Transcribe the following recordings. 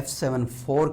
F74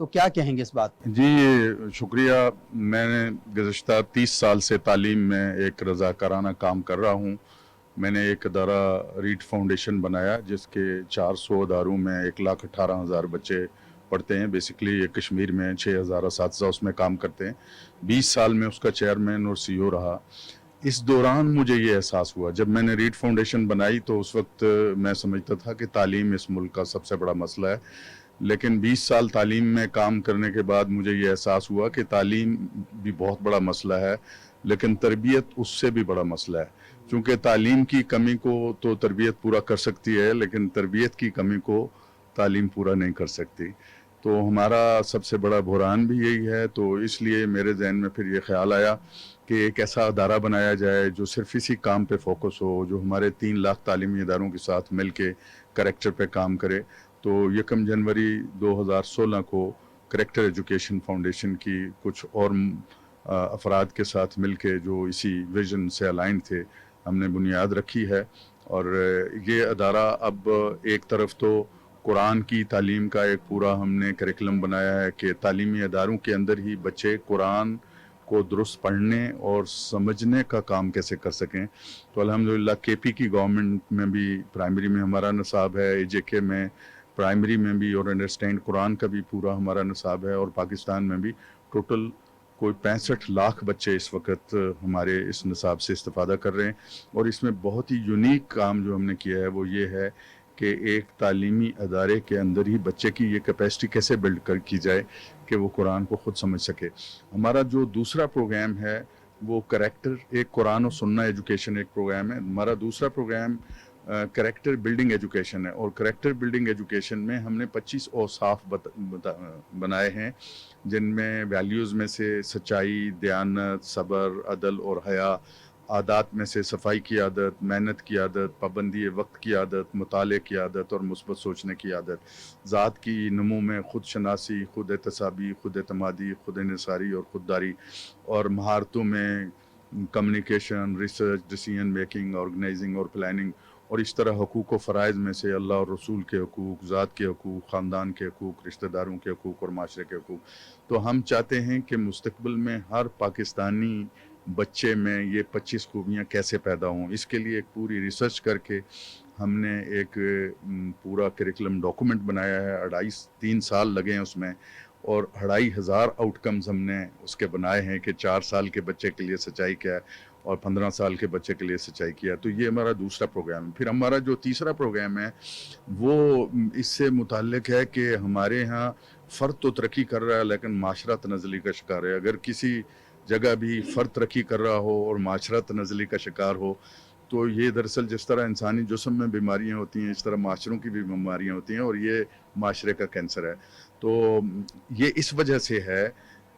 تو کیا کہیں گے اس بات پہ؟ جی شکریہ. میں نے گزشتہ 30 سال سے تعلیم میں ایک رضاکارانہ کام کر رہا ہوں. میں نے ایک ادارہ ریڈ فاؤنڈیشن بنایا جس کے 400 اداروں میں 1,18,000 بچے پڑھتے ہیں. بیسکلی یہ کشمیر میں 6,000 اساتذہ اس میں کام کرتے ہیں. 20 سال میں اس کا چیئرمین اور سی او رہا. اس دوران مجھے یہ احساس ہوا، جب میں نے ریڈ فاؤنڈیشن بنائی تو اس وقت میں سمجھتا تھا کہ تعلیم اس ملک کا سب سے بڑا مسئلہ ہے. لیکن 20 سال تعلیم میں کام کرنے کے بعد مجھے یہ احساس ہوا کہ تعلیم بھی بہت بڑا مسئلہ ہے، لیکن تربیت اس سے بھی بڑا مسئلہ ہے. چونکہ تعلیم کی کمی کو تو تربیت پورا کر سکتی ہے، لیکن تربیت کی کمی کو تعلیم پورا نہیں کر سکتی. تو ہمارا سب سے بڑا بحران بھی یہی ہے. تو اس لیے میرے ذہن میں پھر یہ خیال آیا کہ ایک ایسا ادارہ بنایا جائے جو صرف اسی کام پہ فوکس ہو، جو ہمارے 3 لاکھ تعلیمی اداروں کے ساتھ مل کے کریکٹر پہ کام کرے. تو 1 جنوری 2016 کو کریکٹر ایجوکیشن فاؤنڈیشن کی کچھ اور افراد کے ساتھ مل کے جو اسی ویژن سے الائن تھے، ہم نے بنیاد رکھی ہے. اور یہ ادارہ اب ایک طرف تو قرآن کی تعلیم کا ایک پورا ہم نے کریکلم بنایا ہے کہ تعلیمی اداروں کے اندر ہی بچے قرآن کو درست پڑھنے اور سمجھنے کا کام کیسے کر سکیں. تو الحمدللہ کے پی کی گورنمنٹ میں بھی پرائمری میں ہمارا نصاب ہے، اے جے کے میں پرائمری میں بھی، اور انڈرسٹینڈ قرآن کا بھی پورا ہمارا نصاب ہے. اور پاکستان میں بھی ٹوٹل کوئی 65 لاکھ بچے اس وقت ہمارے اس نصاب سے استفادہ کر رہے ہیں. اور اس میں بہت ہی یونیک کام جو ہم نے کیا ہے وہ یہ ہے کہ ایک تعلیمی ادارے کے اندر ہی بچے کی یہ کیپیسٹی کیسے بلڈ کی جائے کہ وہ قرآن کو خود سمجھ سکے. ہمارا جو دوسرا پروگرام ہے وہ کریکٹر، ایک قرآن و سننا ایجوکیشن ایک پروگرام ہے. ہمارا دوسرا پروگرام کریکٹر بلڈنگ ایجوکیشن ہے. اور کریکٹر بلڈنگ ایجوکیشن میں ہم نے 25 اوصاف بنائے ہیں، جن میں ویلیوز میں سے سچائی، دیانت، صبر، عدل اور حیا، عادات میں سے صفائی کی عادت، محنت کی عادت، پابندی وقت کی عادت، مطالعے کی عادت اور مثبت سوچنے کی عادت، ذات کی نمو میں خود شناسی، خود احتسابی، خود اعتمادی، خود انحصاری اور خودداری، اور مہارتوں میں communication, research, decision making, organizing اور پلاننگ. اور اس طرح حقوق و فرائض میں سے اللہ اور رسول کے حقوق، ذات کے حقوق، خاندان کے حقوق، رشتہ داروں کے حقوق اور معاشرے کے حقوق. تو ہم چاہتے ہیں کہ مستقبل میں ہر پاکستانی بچے میں یہ 25 خوبیاں کیسے پیدا ہوں. اس کے لیے ایک پوری ریسرچ کر کے ہم نے ایک پورا کریکلم ڈاکومنٹ بنایا ہے. 3 سال لگے ہیں اس میں، اور 2,500 آؤٹ کمز ہم نے اس کے بنائے ہیں کہ 4 سال کے بچے کے لیے سچائی کیا ہے اور 15 سال کے بچے کے لیے سچائی کیا ہے. تو یہ ہمارا دوسرا پروگرام ہے. پھر ہمارا جو تیسرا پروگرام ہے وہ اس سے متعلق ہے کہ ہمارے ہاں فرد تو ترقی کر رہا ہے لیکن معاشرہ تنزلی کا شکار ہے. اگر کسی جگہ بھی فرد ترقی کر رہا ہو اور معاشرہ تنزلی کا شکار ہو تو یہ دراصل جس طرح انسانی جسم میں بیماریاں ہوتی ہیں اس طرح معاشروں کی بھی بیماریاں ہوتی ہیں، اور یہ معاشرے کا کینسر ہے. تو یہ اس وجہ سے ہے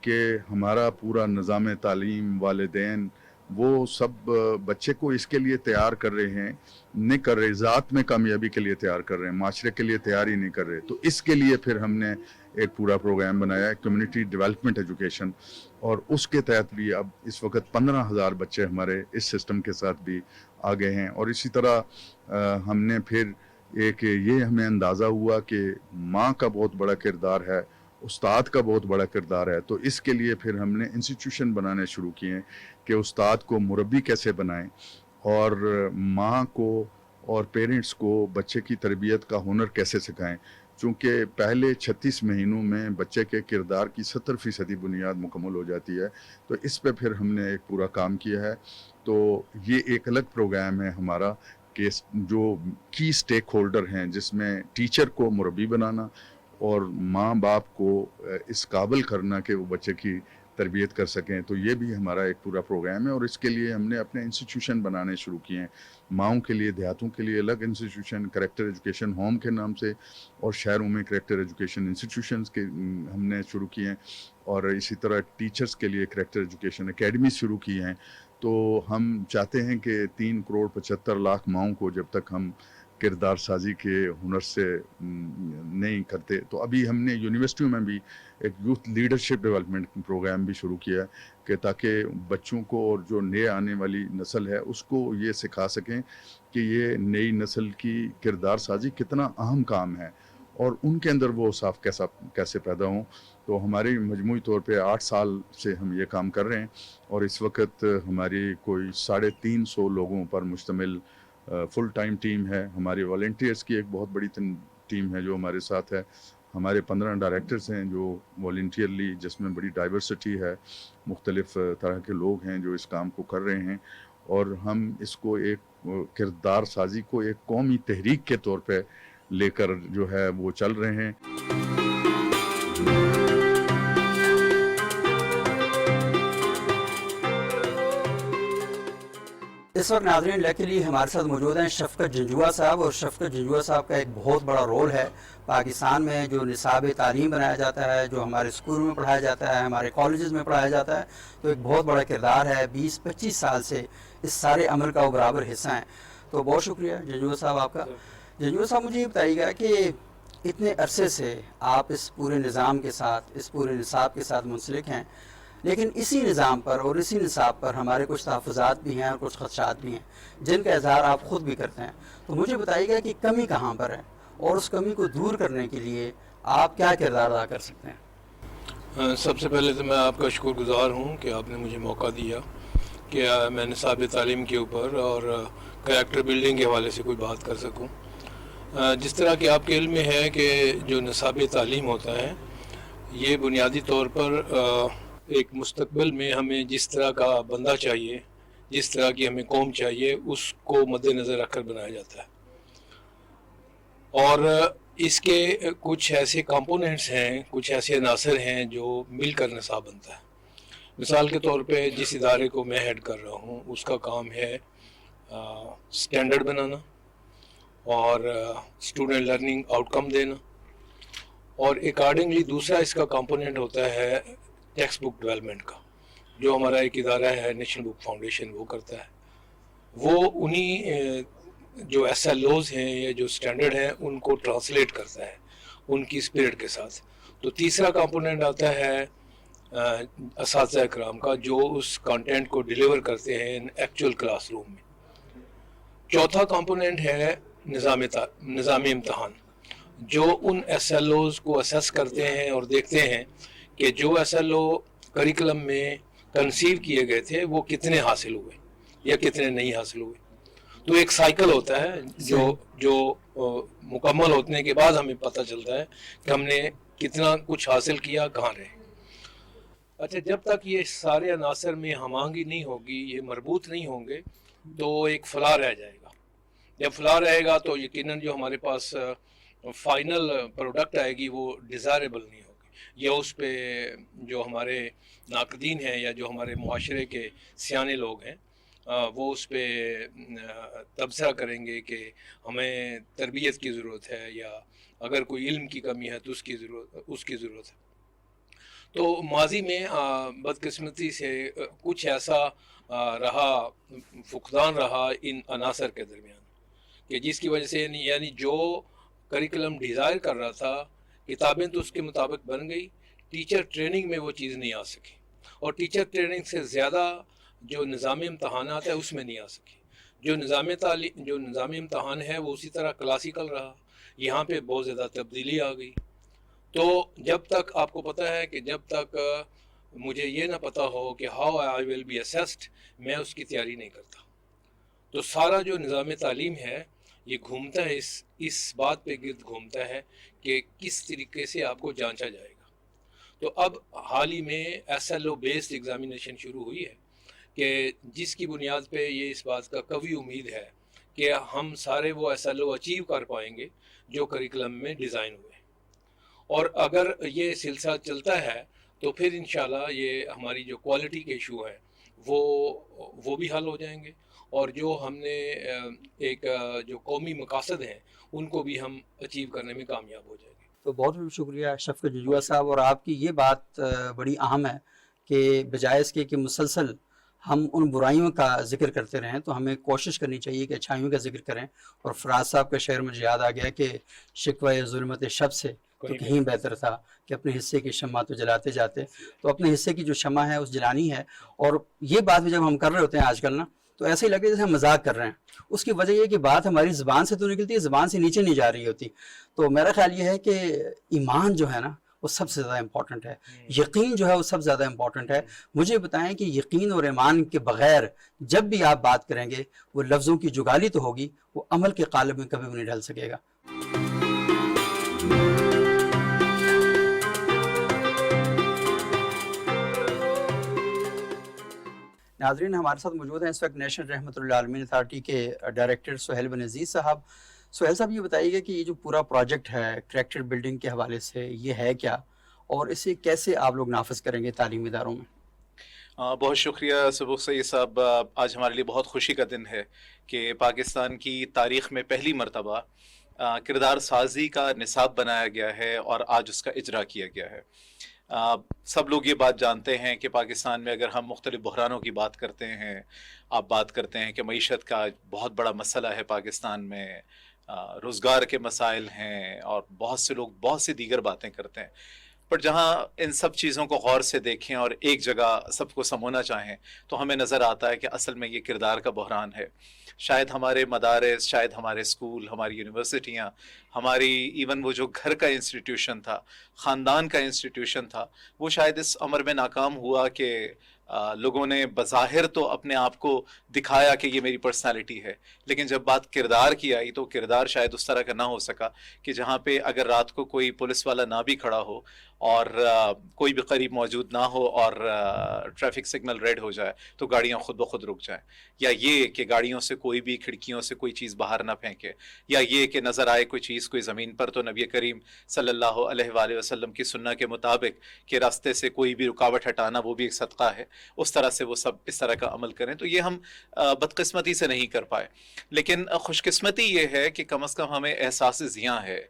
کہ ہمارا پورا نظام تعلیم، والدین، وہ سب بچے کو اس کے لیے تیار کر رہے ہیں، نہیں کر رہے، ذات میں کامیابی کے لیے تیار کر رہے ہیں، معاشرے کے لیے تیار ہی نہیں کر رہے. تو اس کے لیے پھر ہم نے ایک پورا پروگرام بنایا ہے کمیونٹی ڈیولپمنٹ ایجوکیشن. اور اس کے تحت بھی اب اس وقت 15,000 بچے ہمارے اس سسٹم کے ساتھ بھی آگے ہیں. اور اسی طرح ہم نے پھر ایک یہ ہمیں اندازہ ہوا کہ ماں کا بہت بڑا کردار ہے، استاد کا بہت بڑا کردار ہے. تو اس کے لیے پھر ہم نے انسٹیٹیوشن بنانے شروع کیے ہیں کہ استاد کو مربی کیسے بنائیں اور ماں کو اور پیرنٹس کو بچے کی تربیت کا ہنر کیسے سکھائیں. چونکہ پہلے 36 مہینوں میں بچے کے کردار کی 70% بنیاد مکمل ہو جاتی ہے. تو اس پہ پھر ہم نے ایک پورا کام کیا ہے. تو یہ ایک الگ پروگرام ہے ہمارا کہ جو کی سٹیک ہولڈر ہیں، جس میں ٹیچر کو مربی بنانا اور ماں باپ کو اس قابل کرنا کہ وہ بچے کی تربیت کر سکیں. تو یہ بھی ہمارا ایک پورا پروگرام ہے. اور اس کے لیے ہم نے اپنے انسٹیٹیوشن بنانے شروع کیے ہیں، ماؤں کے لیے، دیہاتوں کے لیے الگ انسٹیٹیوشن کریکٹر ایجوکیشن ہوم کے نام سے، اور شہروں میں کریکٹر ایجوکیشن انسٹیٹیوشنز کے ہم نے شروع کیے ہیں. اور اسی طرح ٹیچرز کے لیے کریکٹر ایجوکیشن اکیڈمی شروع کی ہیں. تو ہم چاہتے ہیں کہ 3,75,00,000 ماؤں کو جب تک ہم کردار سازی کے ہنر سے نہیں کرتے، تو ابھی ہم نے یونیورسٹیوں میں بھی ایک یوتھ لیڈرشپ ڈیولپمنٹ پروگرام بھی شروع کیا ہے کہ تاکہ بچوں کو اور جو نئے آنے والی نسل ہے اس کو یہ سکھا سکیں کہ یہ نئی نسل کی کردار سازی کتنا اہم کام ہے. اور ان کے اندر وہ اوصاف کیسے پیدا ہوں. تو ہماری مجموعی طور پہ 8 سال سے ہم یہ کام کر رہے ہیں اور اس وقت ہماری کوئی 350 لوگوں پر مشتمل فل ٹائم ٹیم ہے. ہمارے والنٹیئرس کی ایک بہت بڑی ٹیم ہے جو ہمارے ساتھ ہے. ہمارے 15 ڈائریکٹرز ہیں جو والنٹیئرلی، جس میں بڑی ڈائیورسٹی ہے، مختلف طرح کے لوگ ہیں جو اس کام کو کر رہے ہیں، اور ہم اس کو ایک کردار سازی کو ایک قومی تحریک کے طور پہ لے کر جو ہے وہ چل رہے ہیں. اس وقت ناظرین لیکلی ہمارے ساتھ موجود ہیں شفقت جنجوعہ صاحب، اور شفقت جنجوعہ صاحب کا ایک بہت بڑا رول ہے پاکستان میں جو نصاب تعلیم بنایا جاتا ہے، جو ہمارے اسکول میں پڑھایا جاتا ہے، ہمارے کالجز میں پڑھایا جاتا ہے، تو ایک بہت بڑا کردار ہے. 20-25 سال سے اس سارے عمل کا وہ برابر حصہ ہیں. تو بہت شکریہ جنجوعہ صاحب آپ کا. جنجوعہ صاحب مجھے یہ بتائیے گا کہ اتنے عرصے سے آپ اس پورے نظام کے ساتھ، اس پورے نصاب کے ساتھ منسلک ہیں، لیکن اسی نظام پر اور اسی نصاب پر ہمارے کچھ تحفظات بھی ہیں اور کچھ خدشات بھی ہیں جن کا اظہار آپ خود بھی کرتے ہیں. تو مجھے بتائیے گا کہ کمی کہاں پر ہے اور اس کمی کو دور کرنے کے لیے آپ کیا کردار ادا کر سکتے ہیں؟ سب سے پہلے تو میں آپ کا شکر گزار ہوں کہ آپ نے مجھے موقع دیا کہ میں نصاب تعلیم کے اوپر اور کریکٹر بلڈنگ کے حوالے سے کوئی بات کر سکوں. جس طرح کہ آپ کے علم میں ہے کہ جو نصاب تعلیم ہوتا ہے یہ بنیادی طور پر ایک مستقبل میں ہمیں جس طرح کا بندہ چاہیے، جس طرح کی ہمیں قوم چاہیے، اس کو مد نظر رکھ کر بنایا جاتا ہے. اور اس کے کچھ ایسے کمپوننٹس ہیں، کچھ ایسے عناصر ہیں جو مل کر نصاب بنتا ہے. مثال کے طور پہ جس ادارے کو میں ہیڈ کر رہا ہوں اس کا کام ہے سٹینڈرڈ بنانا اور اسٹوڈنٹ لرننگ آؤٹ کم دینا، اور اکارڈنگلی دوسرا اس کا کمپوننٹ ہوتا ہے ٹیکسٹ بک ڈیولپمنٹ کا، جو ہمارا ایک ادارہ ہے نیشنل بک فاؤنڈیشن وہ کرتا ہے. وہ انہی جو ایس ایل اوز ہیں یا جو سٹینڈرڈ ہیں ان کو ٹرانسلیٹ کرتا ہے ان کی اسپرٹ کے ساتھ. تو تیسرا کمپوننٹ آتا ہے اساتذہ اکرام کا جو اس کانٹینٹ کو ڈیلیور کرتے ہیں ایکچوئل کلاس روم میں. چوتھا کمپوننٹ ہے نظام امتحان، جو ان ایس ایل اوز کو اسیس کرتے ہیں اور دیکھتے ہیں کہ جو ایس ایل او کریکلم میں کنسیو کیے گئے تھے وہ کتنے حاصل ہوئے یا کتنے نہیں حاصل ہوئے. تو ایک سائیکل ہوتا ہے جو مکمل ہونے کے بعد ہمیں پتہ چلتا ہے کہ ہم نے کتنا کچھ حاصل کیا، کہاں رہے. اچھا، جب تک یہ سارے عناصر میں ہم آہنگی نہیں ہوگی، یہ مربوط نہیں ہوں گے، تو ایک فلاح رہ جائے گا. جب فلاح رہے گا تو یقیناً جو ہمارے پاس فائنل پروڈکٹ آئے گی وہ ڈیزائریبل نہیں ہوگی، یا اس پہ جو ہمارے ناقدین ہیں یا جو ہمارے معاشرے کے سیانے لوگ ہیں وہ اس پہ تبصرہ کریں گے کہ ہمیں تربیت کی ضرورت ہے، یا اگر کوئی علم کی کمی ہے تو اس کی ضرورت ہے. تو ماضی میں بدقسمتی سے کچھ ایسا فقدان رہا ان عناصر کے درمیان کہ جس کی وجہ سے یعنی جو کریکلم ڈیزائر کر رہا تھا کتابیں تو اس کے مطابق بن گئی، ٹیچر ٹریننگ میں وہ چیز نہیں آ سکی، اور ٹیچر ٹریننگ سے زیادہ جو نظام امتحانات ہے اس میں نہیں آ سکی. جو نظام امتحان ہے وہ اسی طرح کلاسیکل رہا، یہاں پہ بہت زیادہ تبدیلی آ گئی. تو جب تک آپ کو پتہ ہے کہ جب تک مجھے یہ نہ پتہ ہو کہ how I will be assessed, میں اس کی تیاری نہیں کرتا. تو سارا جو نظام تعلیم ہے یہ گھومتا ہے اس بات پہ گرد گھومتا ہے کہ کس طریقے سے آپ کو جانچا جائے گا. تو اب حال ہی میں S L O based examination شروع ہوئی ہے کہ جس کی بنیاد پہ یہ اس بات کا قوی امید ہے کہ ہم سارے وہ ایس ایل او اچیو کر پائیں گے جو کریکلم میں ڈیزائن ہوئے. اور اگر یہ سلسلہ چلتا ہے تو پھر انشاءاللہ یہ ہماری جو کوالٹی کے ایشو ہیں وہ بھی حل ہو جائیں گے، اور جو ہم نے ایک جو قومی مقاصد ہیں ان کو بھی ہم اچیو کرنے میں کامیاب ہو جائیں گے. تو بہت بہت شکریہ شفقت جنجوعہ صاحب، اور آپ کی یہ بات بڑی اہم ہے کہ بجائے اس کے کہ مسلسل ہم ان برائیوں کا ذکر کرتے رہیں تو ہمیں کوشش کرنی چاہیے کہ اچھائیوں کا ذکر کریں. اور فراز صاحب کا شعر مجھے یاد آ گیا کہ شکوہ ظلمت شب سے تو کہیں بہتر تھا کہ اپنے حصے کی شمع تو جلاتے جاتے. تو اپنے حصے کی جو شمع ہے اس جلانی ہے. اور یہ بات بھی جب ہم کر رہے ہوتے ہیں آج کل نا تو ایسا ہی لگتا ہے جیسے ہم مذاق کر رہے ہیں. اس کی وجہ یہ ہے کہ بات ہماری زبان سے تو نکلتی ہے, زبان سے نیچے نہیں جا رہی ہوتی. تو میرا خیال یہ ہے کہ ایمان جو ہے نا وہ سب سے زیادہ امپورٹنٹ ہے, یقین جو ہے وہ سب سے زیادہ امپورٹنٹ ہے. مجھے بتائیں کہ یقین اور ایمان کے بغیر جب بھی آپ بات کریں گے وہ لفظوں کی جگالی تو ہوگی, وہ عمل کے قالب میں کبھی بھی نہیں ڈھل سکے گا. ناظرین, ہمارے ساتھ موجود ہیں اس وقت نیشنل رحمت اللہ عالمین اتھارٹی کے ڈائریکٹر سہیل بن عزیز صاحب. سہیل صاحب, یہ بتائیے گا کہ یہ جو پورا پروجیکٹ ہے کریکٹر بلڈنگ کے حوالے سے, یہ ہے کیا اور اسے کیسے آپ لوگ نافذ کریں گے تعلیمی اداروں میں؟ بہت شکریہ سبوق سید صاحب. آج ہمارے لیے بہت خوشی کا دن ہے کہ پاکستان کی تاریخ میں پہلی مرتبہ کردار سازی کا نصاب بنایا گیا ہے اور آج اس کا اجرا کیا گیا ہے. سب لوگ یہ بات جانتے ہیں کہ پاکستان میں اگر ہم مختلف بحرانوں کی بات کرتے ہیں, آپ بات کرتے ہیں کہ معیشت کا بہت بڑا مسئلہ ہے پاکستان میں, روزگار کے مسائل ہیں اور بہت سے لوگ بہت سی دیگر باتیں کرتے ہیں, پر جہاں ان سب چیزوں کو غور سے دیکھیں اور ایک جگہ سب کو سمونا چاہیں تو ہمیں نظر آتا ہے کہ اصل میں یہ کردار کا بحران ہے. شاید ہمارے مدارس, شاید ہمارے اسکول, ہماری یونیورسٹیاں, ہماری ایون وہ جو گھر کا انسٹیٹیوشن تھا, خاندان کا انسٹیٹیوشن تھا, وہ شاید اس عمر میں ناکام ہوا کہ لوگوں نے بظاہر تو اپنے آپ کو دکھایا کہ یہ میری پرسنالٹی ہے, لیکن جب بات کردار کی آئی تو کردار شاید اس طرح کا نہ ہو سکا کہ جہاں پہ اگر رات کو کوئی پولیس والا نہ بھی کھڑا ہو اور کوئی بھی قریب موجود نہ ہو اور ٹریفک سگنل ریڈ ہو جائے تو گاڑیاں خود بخود رک جائیں, یا یہ کہ گاڑیوں سے کوئی بھی کھڑکیوں سے کوئی چیز باہر نہ پھینکے, یا یہ کہ نظر آئے کوئی چیز کوئی زمین پر تو نبی کریم صلی اللہ علیہ وآلہ وسلم کی سنت کے مطابق کہ راستے سے کوئی بھی رکاوٹ ہٹانا وہ بھی ایک صدقہ ہے, اس طرح سے وہ سب اس طرح کا عمل کریں. تو یہ ہم بدقسمتی سے نہیں کر پائے, لیکن خوش قسمتی یہ ہے کہ کم از کم ہمیں احساس ضیاں ہے,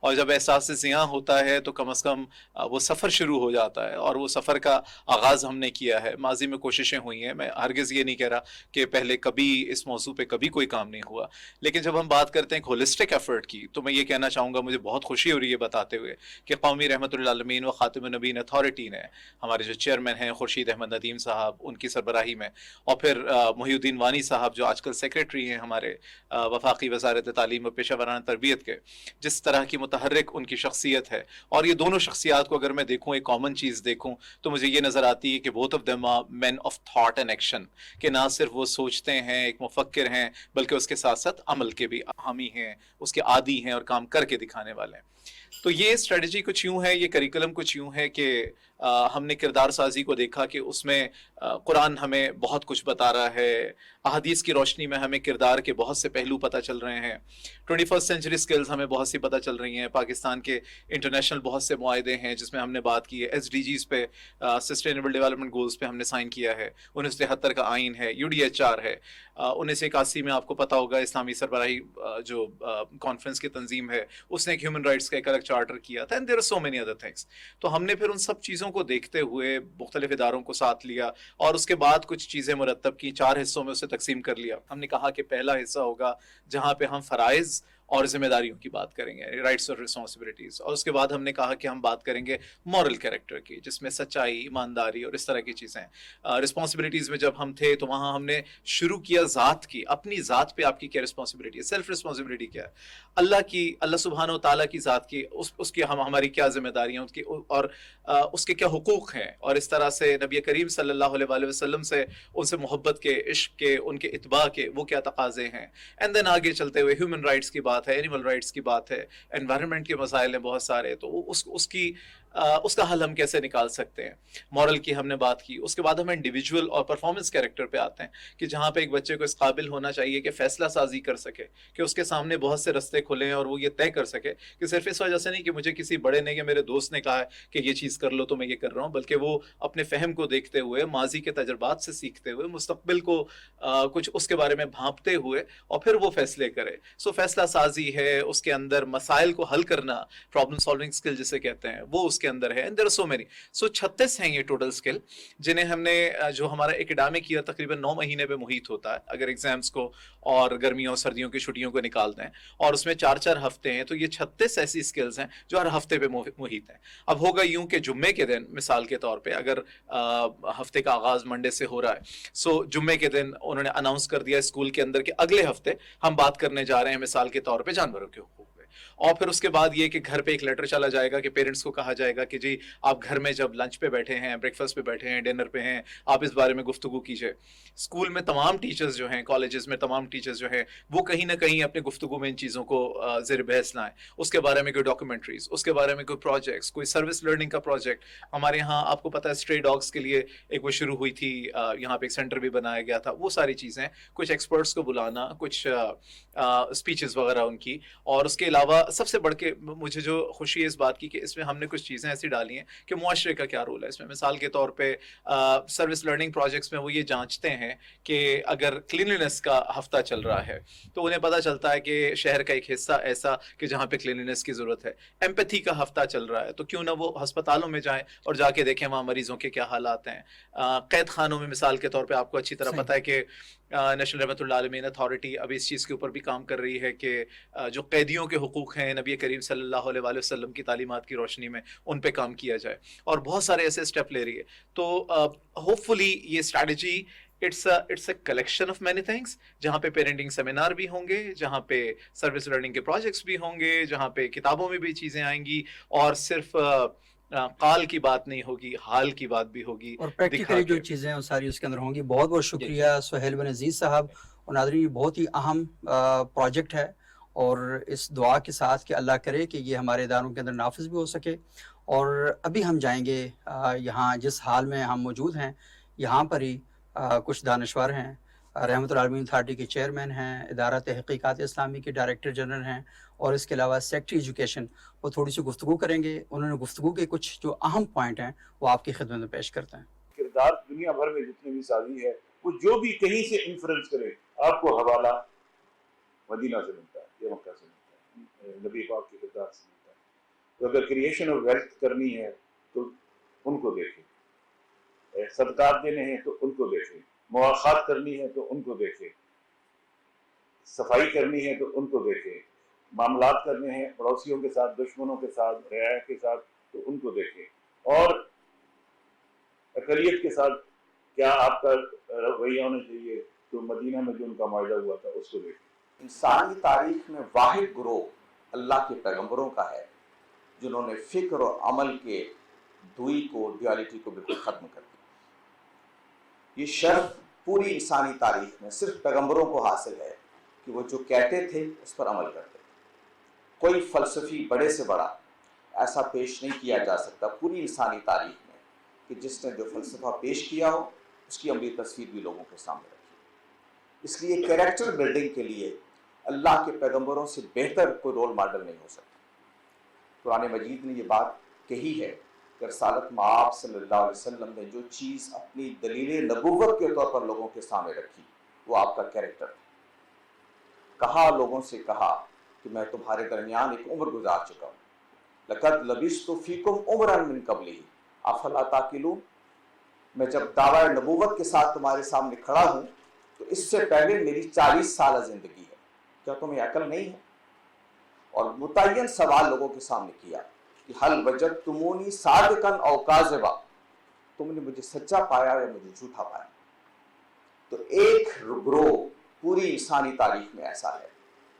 اور جب احساس ضیاں ہوتا ہے تو کم از کم وہ سفر شروع ہو جاتا ہے, اور وہ سفر کا آغاز ہم نے کیا ہے. ماضی میں کوششیں ہوئی ہیں, میں ہرگز یہ نہیں کہہ رہا کہ پہلے کبھی اس موضوع پہ کبھی کوئی کام نہیں ہوا, لیکن جب ہم بات کرتے ہیں ہولسٹک ایفرٹ کی تو میں یہ کہنا چاہوں گا, مجھے بہت خوشی ہو رہی ہے بتاتے ہوئے کہ قومی رحمت اللہ عالمین و خاتم النبیین اتھارٹی نے, ہمارے جو چیئرمین ہیں خورشید احمد ندیم صاحب, ان کی سربراہی میں, اور پھر محی الدین وانی صاحب جو آج کل سیکریٹری ہیں ہمارے وفاقی وزارت تعلیم و پیشہ ورانہ تربیت کے, جس طرح کی متحرک ان کی شخصیت ہے. اور یہ دونوں شخصیات کو اگر میں دیکھوں, ایک کامن چیز دیکھوں, تو مجھے یہ نظر آتی ہے کہ both of them are men of thought and action, کہ نہ صرف وہ سوچتے ہیں, ایک مفکر ہیں, بلکہ اس کے ساتھ ساتھ عمل کے بھی حامی ہیں, اس کے عادی ہیں اور کام کر کے دکھانے والے ہیں. تو یہ اسٹریٹجی کچھ یوں ہے, یہ کریکولم کچھ یوں ہے کہ ہم نے کردار سازی کو دیکھا کہ اس میں قرآن ہمیں بہت کچھ بتا رہا ہے, احادیث کی روشنی میں ہمیں کردار کے بہت سے پہلو پتہ چل رہے ہیں, 21st سینچری سکلز ہمیں بہت سی پتہ چل رہی ہیں, پاکستان کے انٹرنیشنل بہت سے معاہدے ہیں جس میں ہم نے بات کی ہے, SDGs پہ, سسٹینیبل ڈیولپمنٹ گولز پہ ہم نے سائن کیا ہے, 1973 کا آئین ہے, UDHR ہے, 1981 میں آپ کو پتہ ہوگا اسلامی سربراہی جو کانفرنس کی تنظیم ہے اس نے ایک ہیومن رائٹس کا ایک الگ چارٹر کیا تھا, and there are so many other things. تو ہم نے پھر ان سب چیزوں کو دیکھتے ہوئے مختلف اداروں کو ساتھ لیا اور اس کے بعد کچھ چیزیں مرتب کی, 4 حصوں میں اسے تقسیم کر لیا. ہم نے کہا کہ پہلا حصہ ہوگا جہاں پہ ہم فرائض اور ذمہ داریوں کی بات کریں گے, رائٹس اور رسپانسبلٹیز, اور اس کے بعد ہم نے کہا کہ ہم بات کریں گے مورل کیریکٹر کی, جس میں سچائی, ایمانداری اور اس طرح کی چیزیں. رسپانسبلٹیز میں جب ہم تھے تو وہاں ہم نے شروع کیا ذات کی, اپنی ذات پہ آپ کی کیا رسپانسبلٹی ہے, سیلف رسپانسبلٹی کیا ہے, اللہ سبحانہ و تعالیٰ کی ذات کی, اس کی ہماری کیا ذمہ داریاں اس کی, اور اس کے کیا حقوق ہیں, اور اس طرح سے نبی کریم صلی اللہ علیہ وآلہ وسلم سے, ان سے محبت کے, عشق کے, ان کے اتباع کے وہ کیا تقاضے ہیں. اینڈ دین آگے چلتے ہوئے ہیومن رائٹس کی بات ہے, اینیمل رائٹس کی بات ہے, انوائرمنٹ کے مسائل ہیں بہت سارے, تو اس کا حل ہم کیسے نکال سکتے ہیں. مورل کی ہم نے بات کی. اس کے بعد ہم انڈیویجول اور پرفارمنس کیریکٹر پہ آتے ہیں کہ جہاں پہ ایک بچے کو اس قابل ہونا چاہیے کہ فیصلہ سازی کر سکے, کہ اس کے سامنے بہت سے رستے کھلیں اور وہ یہ طے کر سکے کہ صرف اس وجہ سے نہیں کہ مجھے کسی بڑے نے یا میرے دوست نے کہا ہے کہ یہ چیز کر لو تو میں یہ کر رہا ہوں, بلکہ وہ اپنے فہم کو دیکھتے ہوئے, ماضی کے تجربات سے سیکھتے ہوئے, مستقبل کو کچھ اس کے بارے میں بھانپتے ہوئے اور پھر وہ فیصلے کرے. فیصلہ سازی ہے, اس کے اندر مسائل کو حل کرنا, پرابلم سالونگ اسکل جسے کہتے ہیں, وہ اس کے اندر ہے, and there are so many. So 36 ہیں یہ ٹوٹل اسکل جنہیں ہم نے جو ہمارا اکیڈامک ایئر تقریباً 9 مہینے پہ محیط ہوتا ہے اگر ایگزامس کو اور گرمیوں سردیوں کی چھٹیوں کو نکالتے ہیں, اور اس میں 4 ہفتے ہیں, تو یہ 36 ایسی اسکلز ہیں جو ہر ہفتے پہ محیط ہیں. اب ہوگا یوں کہ جمعے کے دن مثال کے طور پہ اگر ہفتے کا آغاز منڈے سے ہو رہا ہے, سو جمعے کے دن انہوں نے اناؤنس کر دیا اسکول کے اندر کہ اگلے ہفتے ہم بات کرنے جا رہے ہیں مثال کے طور پہ جانوروں کے حقوق. اور پھر اس کے بعد یہ کہ گھر پہ ایک لیٹر چلا جائے گا کہ پیرنٹس کو کہا جائے گا کہ جی آپ گھر میں جب لنچ پہ بیٹھے ہیں, بریک فاسٹ پہ بیٹھے ہیں, ڈنر پہ ہیں, آپ اس بارے میں گفتگو کیجئے. اسکول میں تمام ٹیچرز جو ہیں, کالجز میں تمام ٹیچرز جو ہیں, وہ کہیں نہ کہیں اپنے گفتگو میں ان چیزوں کو زیر بحث لائیں. اس کے بارے میں کوئی ڈاکومنٹریز, اس کے بارے میں کوئی پروجیکٹس, کوئی سروس لرننگ کا پروجیکٹ. ہمارے یہاں آپ کو پتہ ہے اسٹرے ڈاگس کے لیے ایک وہ شروع ہوئی تھی, یہاں پہ ایک سینٹر بھی بنایا گیا تھا. وہ ساری چیزیں, کچھ ایکسپرٹس کو بلانا, کچھ اسپیچز وغیرہ ان کی, اور اس کے علاوہ سب سے بڑھ کے مجھے جو خوشی ہے اس بات کی کہ اس میں ہم نے کچھ چیزیں ایسی ڈالی ہیں کہ معاشرے کا کیا رول ہے اس میں. مثال کے طور پہ سروس لرننگ پروجیکٹس میں وہ یہ جانچتے ہیں کہ اگر کلینلینس کا ہفتہ چل رہا ہے تو انہیں پتہ چلتا ہے کہ شہر کا ایک حصہ ایسا کہ جہاں پہ کلینلینس کی ضرورت ہے. ایمپیتھی کا ہفتہ چل رہا ہے تو کیوں نہ وہ ہسپتالوں میں جائیں اور جا کے دیکھیں وہاں مریضوں کے کیا حالات ہیں. قید خانوں میں مثال کے طور پہ آپ کو اچھی طرح پتہ ہے کہ نیشنل رحمۃ اللہ عالمین اتھارٹی ابھی اس چیز کے اوپر بھی کام کر رہی ہے کہ جو قیدیوں کے حقوق ہیں نبی کریم صلی اللہ علیہ وآلہ وسلم کی تعلیمات کی روشنی میں ان پہ کام کیا جائے, اور بہت سارے ایسے اسٹیپ لے رہی ہے. تو ہوپ فلی یہ strategy it's a collection of many things, جہاں پہ پیرنٹنگ سیمینار بھی ہوں گے, جہاں پہ سروس لرننگ کے پروجیکٹس بھی ہوں گے, جہاں پہ کتابوں میں بھی چیزیں آئیں گی, اور صرف قال کی بات نہیں ہوگی, حال کی بات بھی ہوگی, اور پریکٹیکلی جو چیزیں ہیں وہ ساری اس کے اندر ہوں گی. بہت بہت شکریہ سہیل بن عزیز صاحب. اور ناظرین یہ بہت ہی اہم پروجیکٹ ہے, اور اس دعا کے ساتھ کہ اللہ کرے کہ یہ ہمارے اداروں کے اندر نافذ بھی ہو سکے. اور ابھی ہم جائیں گے یہاں جس حال میں ہم موجود ہیں یہاں پر ہی کچھ دانشور ہیں, رحمۃ اللہ عالمین اتھارٹی کے چیئرمین ہیں, ادارہ تحقیقات اسلامی کے ڈائریکٹر جنرل ہیں, اور اس کے علاوہ سیکٹری ایجوکیشن, وہ تھوڑی سی گفتگو کریں گے. انہوں نے گفتگو کے کچھ جو اہم پوائنٹ ہیں وہ آپ کی خدمت میں پیش کرتے ہیں. کردار دنیا بھر میں جتنے بھی سازی ہے وہ جو بھی کہیں سے انفلوئنس کرے آپ کو حوالہ مدینہ سے ملتا ہے یا مکہ سے ملتا ہے, نبی پاک کے کردار سے ملتا ہے. تو اگر کریشن آف ویلتھ کرنی ہے تو ان کو دیکھیں, صدقات دینے ہیں تو ان کو دیکھیں, مواخات کرنی ہے تو ان کو دیکھیں, صفائی کرنی ہے تو ان کو دیکھیں, معاملات کرنے ہیں پڑوسیوں کے ساتھ, دشمنوں کے ساتھ, رعایا کے ساتھ تو ان کو دیکھیں, اور اقلیت کے ساتھ کیا آپ کا رویہ ہونا چاہیے تو مدینہ میں جو ان کا معاہدہ ہوا تھا اس کو دیکھیں. انسانی تاریخ میں واحد گروہ اللہ کے پیغمبروں کا ہے جنہوں نے فکر اور عمل کے دوئی کو, ڈیالٹی کو بالکل ختم کر دیا. یہ شرف پوری انسانی تاریخ میں صرف پیغمبروں کو حاصل ہے کہ وہ جو کہتے تھے اس پر عمل کرتے تھے. کوئی فلسفی بڑے سے بڑا ایسا پیش نہیں کیا جا سکتا پوری انسانی تاریخ میں کہ جس نے جو فلسفہ پیش کیا ہو اس کی عملی تصویر بھی لوگوں کے سامنے رکھی. اس لیے کیریکٹر بلڈنگ کے لیے اللہ کے پیغمبروں سے بہتر کوئی رول ماڈل نہیں ہو سکتا. قرآن مجید نے یہ بات کہی ہے کہ رسالت مآب صلی اللہ علیہ وسلم نے جو چیز اپنی دلیل نبوت کے طور پر لوگوں کے سامنے رکھی وہ آپ کا کیریکٹر ہے. کہا, لوگوں سے کہا کہ میں تمہارے درمیان ایک عمر گزار چکا ہوں. لقد لبثت فیکم عمرا من قبلہ افلا تعقلون. میں جب دعویٰ نبوت کے ساتھ تمہارے سامنے کھڑا ہوں تو اس سے پہلے میری 40 سالہ زندگی ہے, کیا تمہیں عقل نہیں ہے؟ اور متعین سوال لوگوں کے سامنے کیا کہ حل وجدتمونی صادقا او کاذبا, تم نے مجھے سچا پایا یا مجھے جھوٹا پایا. تو ایک گروہ پوری انسانی تاریخ میں ایسا ہے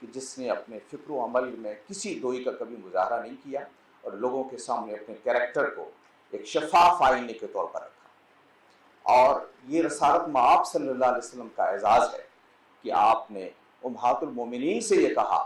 کہ جس نے اپنے فکر و عمل میں کسی دوئی کا کبھی مظاہرہ نہیں کیا اور لوگوں کے سامنے اپنے کیریکٹر کو ایک شفاف آئینے کے طور پر رکھا. اور یہ رسالت مآب صلی اللہ علیہ وسلم کا اعزاز ہے کہ آپ نے امہات المومنین سے یہ کہا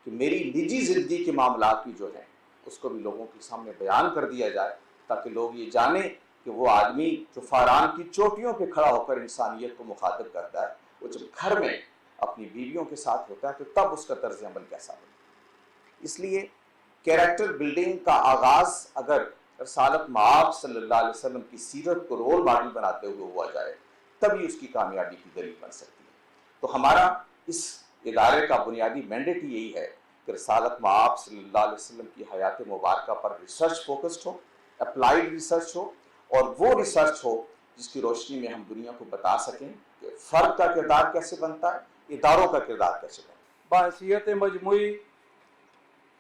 کہ میری نجی زندگی کے معاملات بھی جو ہیں اس کو بھی لوگوں کے سامنے بیان کر دیا جائے تاکہ لوگ یہ جانیں کہ وہ آدمی جو فاران کی چوٹیوں پہ کھڑا ہو کر انسانیت کو مخاطب کرتا ہے وہ جب گھر میں اپنی بیویوں کے ساتھ ہوتا ہے تو تب اس کا طرز عمل کیسا بنے. اس لیے کیریکٹر بلڈنگ کا آغاز اگر رسالت مآب صلی اللہ علیہ وسلم کی سیرت کو رول ماڈل بناتے ہوئے ہوا جائے تبھی اس کی کامیابی کی دلیل بن سکتی ہے. تو ہمارا اس ادارے کا بنیادی مینڈیٹ یہی ہے کہ رسالت مآب صلی اللہ علیہ وسلم کی حیات مبارکہ پر ریسرچ فوکسڈ ہو, اپلائیڈ ریسرچ ہو اور وہ ریسرچ ہو جس کی روشنی میں ہم دنیا کو بتا سکیں کہ فرد کا کردار کیسے بنتا ہے، اداروں کا کردار کیسے بنتا ہے۔ بحیثیت مجموعی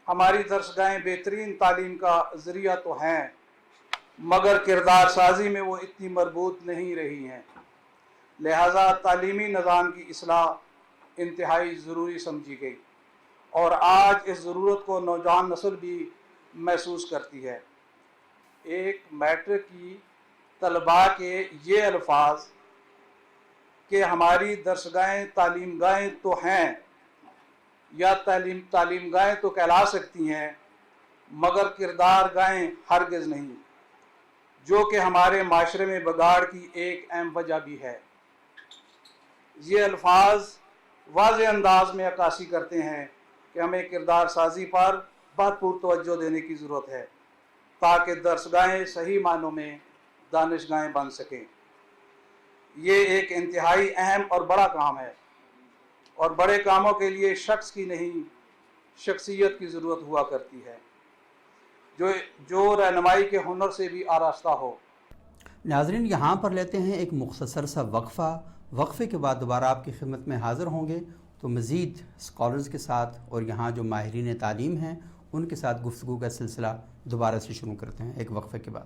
ہماری درسگاہیں بہترین تعلیم کا ذریعہ تو ہیں، مگر کردار سازی میں وہ اتنی مربوط نہیں رہی ہیں، لہٰذا تعلیمی نظام کی اصلاح انتہائی ضروری سمجھی گئی، اور آج اس ضرورت کو نوجوان نسل بھی محسوس کرتی ہے۔ ایک میٹرک کی طلباء کے یہ الفاظ کہ ہماری درسگاہیں تعلیم گاہیں تو ہیں یا تعلیم گاہیں تو کہلا سکتی ہیں، مگر کردار گاہیں ہرگز نہیں، جو کہ ہمارے معاشرے میں بگاڑ کی ایک اہم وجہ بھی ہے۔ یہ الفاظ واضح انداز میں عکاسی کرتے ہیں کہ ہمیں کردار سازی پر بھرپور توجہ دینے کی ضرورت ہے تاکہ درسگاہیں صحیح معنوں میں دانشگاہیں بن سکیں۔ یہ ایک انتہائی اہم اور بڑا کام ہے، اور بڑے کاموں کے لیے شخص کی نہیں شخصیت کی ضرورت ہوا کرتی ہے جو رہنمائی کے ہنر سے بھی آراستہ ہو۔ ناظرین، یہاں پر لیتے ہیں ایک مختصر سا وقفے کے بعد دوبارہ آپ کی خدمت میں حاضر ہوں گے تو مزید اسکالرز کے ساتھ اور یہاں جو ماہرین تعلیم ہیں ان کے ساتھ گفتگو کا سلسلہ دوبارہ سے شروع کرتے ہیں ایک وقفے کے بعد۔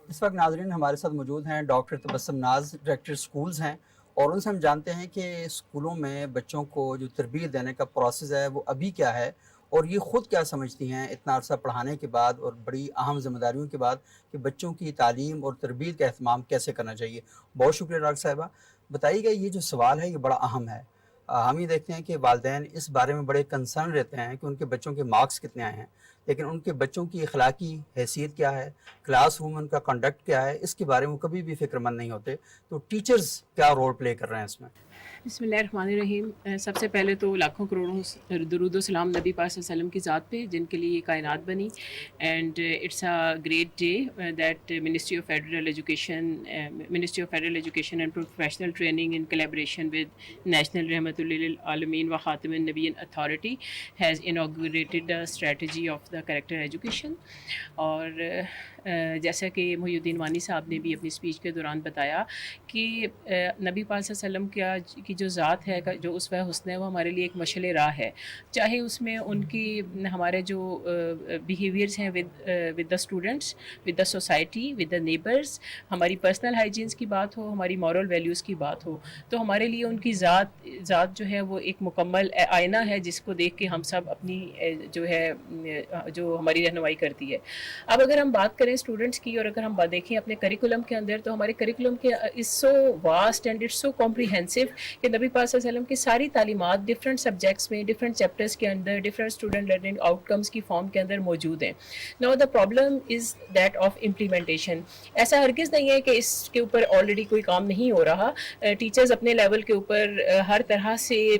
اس وقت ناظرین ہمارے ساتھ موجود ہیں ڈاکٹر تبسم ناز، ڈائریکٹر اسکولز ہیں، اور ان سے ہم جانتے ہیں کہ اسکولوں میں بچوں کو جو تربیت دینے کا پروسیس ہے وہ ابھی کیا ہے، اور یہ خود کیا سمجھتی ہیں اتنا عرصہ پڑھانے کے بعد اور بڑی اہم ذمہ داریوں کے بعد کہ بچوں کی تعلیم اور تربیت کا اہتمام کیسے کرنا چاہیے۔ بہت شکریہ ڈاکٹر صاحبہ۔ بتائیے گا، یہ جو سوال ہے یہ بڑا اہم ہے۔ ہم یہ دیکھتے ہیں کہ والدین اس بارے میں بڑے کنسرن رہتے ہیں کہ ان کے بچوں کے مارکس کتنے آئے ہیں، لیکن ان کے بچوں کی اخلاقی حیثیت کیا ہے، کلاس روم میں ان کا کنڈکٹ کیا ہے، اس کے بارے میں کبھی بھی فکر مند نہیں ہوتے۔ تو ٹیچرز کیا رول پلے کر رہے ہیں اس میں؟ بسم اللہ الرحمن الرحیم۔ سب سے پہلے تو لاکھوں کروڑوں درود و سلام نبی پاک صلی اللہ علیہ وسلم کی ذات پہ، جن کے لیے یہ کائنات بنی، and it's a great day that ministry of federal education and professional training in collaboration with national رحمۃ للعالمین و خاتم النبیین authority has inaugurated the strategy of the character education. اور جیسا کہ محی الدین وانی صاحب نے بھی اپنی اسپیچ کے دوران بتایا کہ نبی پاک صلی اللہ علیہ وسلم کی جو ذات ہے، جو اسوہ حسنہ ہے، وہ ہمارے لیے ایک مشعل راہ ہے، چاہے اس میں ان کی ہمارے جو بیہیویئرز ہیں with the students, with the society, with the neighbours, ہماری پرسنل ہائیجینس کی بات ہو، ہماری مورل ویلیوز کی بات ہو، تو ہمارے لیے ان کی ذات جو ہے وہ ایک مکمل آئینہ ہے جس کو دیکھ کے ہم سب اپنی جو ہماری رہنمائی کرتی ہے۔ اب اگر ہم بات کریں اسٹوڈنٹس کی، اور اگر ہم دیکھیں اپنے کریکولم کے اندر، تو ہمارے کریکولم کے is so vast and it's so comprehensive کہ نبی پاک صلی اللہ علیہ وسلم کی ساری تعلیمات ڈفرینٹ سبجیکٹس میں، ڈفرینٹ چیپٹرس کے اندر، ڈفرینٹ اسٹوڈنٹ لرننگ آؤٹ کمس کی فارم کے اندر موجود ہیں۔ Now the problem is that of implementation. ایسا ہرگز نہیں ہے کہ اس کے اوپر آلریڈی کوئی کام نہیں ہو رہا۔ ٹیچرز اپنے لیول کے اوپر ہر طرح سے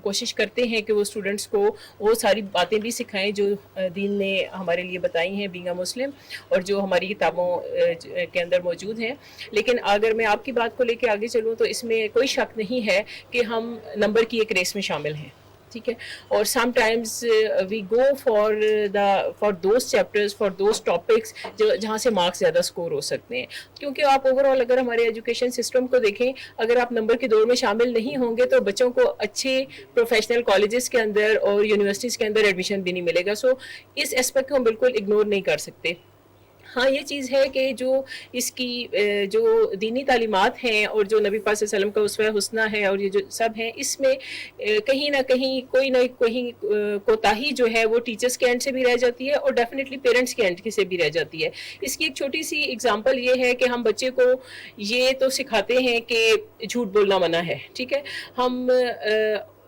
کوشش کرتے ہیں کہ وہ اسٹوڈنٹس کو وہ ساری باتیں بھی سکھائیں جو دین نے ہمارے لیے بتائی ہیں بینگ اے مسلم، اور جو ہماری کتابوں کے اندر موجود ہیں۔ لیکن اگر میں آپ کی بات کو لے کے آگے چلوں تو اس میں کوئی شک نہیں ہے کہ ہم نمبر کی ایک ریس میں شامل ہیں، ٹھیک ہے، اور sometimes we go for those chapters, for those topics جہاں سے مارکس زیادہ سکور ہو سکتے ہیں، کیونکہ آپ اوور آل اگر ہمارے ایجوکیشن سسٹم کو دیکھیں، اگر آپ نمبر کی دوڑ میں شامل نہیں ہوں گے تو بچوں کو اچھے پروفیشنل کالجز کے اندر اور یونیورسٹیز کے اندر ایڈمیشن بھی نہیں ملے گا۔ سو اس اسپیکٹ کو ہم بالکل اگنور نہیں کر سکتے۔ ہاں، یہ چیز ہے کہ جو اس کی جو دینی تعلیمات ہیں اور جو نبی پاک صلی اللہ علیہ وسلم کا اسوہ حسنہ ہے اور یہ جو سب ہیں، اس میں کہیں نہ کہیں کوئی نہ کوئی کوتاہی جو ہے وہ ٹیچرز کے اینڈ سے بھی رہ جاتی ہے اور ڈیفینیٹلی پیرنٹس کے اینڈ سے بھی رہ جاتی ہے۔ اس کی ایک چھوٹی سی اگزامپل یہ ہے کہ ہم بچے کو یہ تو سکھاتے ہیں کہ جھوٹ بولنا منع ہے، ٹھیک ہے، ہم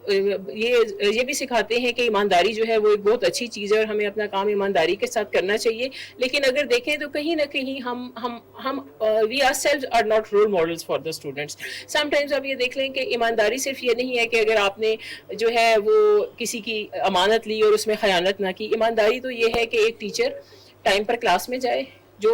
یہ بھی سکھاتے ہیں کہ ایمانداری جو ہے وہ ایک بہت اچھی چیز ہے اور ہمیں اپنا کام ایمانداری کے ساتھ کرنا چاہیے، لیکن اگر دیکھیں تو کہیں نہ کہیں ہم we are self are not role models for the students. Sometimes آپ یہ دیکھ لیں کہ ایمانداری صرف یہ نہیں ہے کہ اگر آپ نے جو ہے وہ کسی کی امانت لی اور اس میں خیانت نہ کی۔ ایمانداری تو یہ ہے کہ ایک ٹیچر ٹائم پر کلاس میں جائے، جو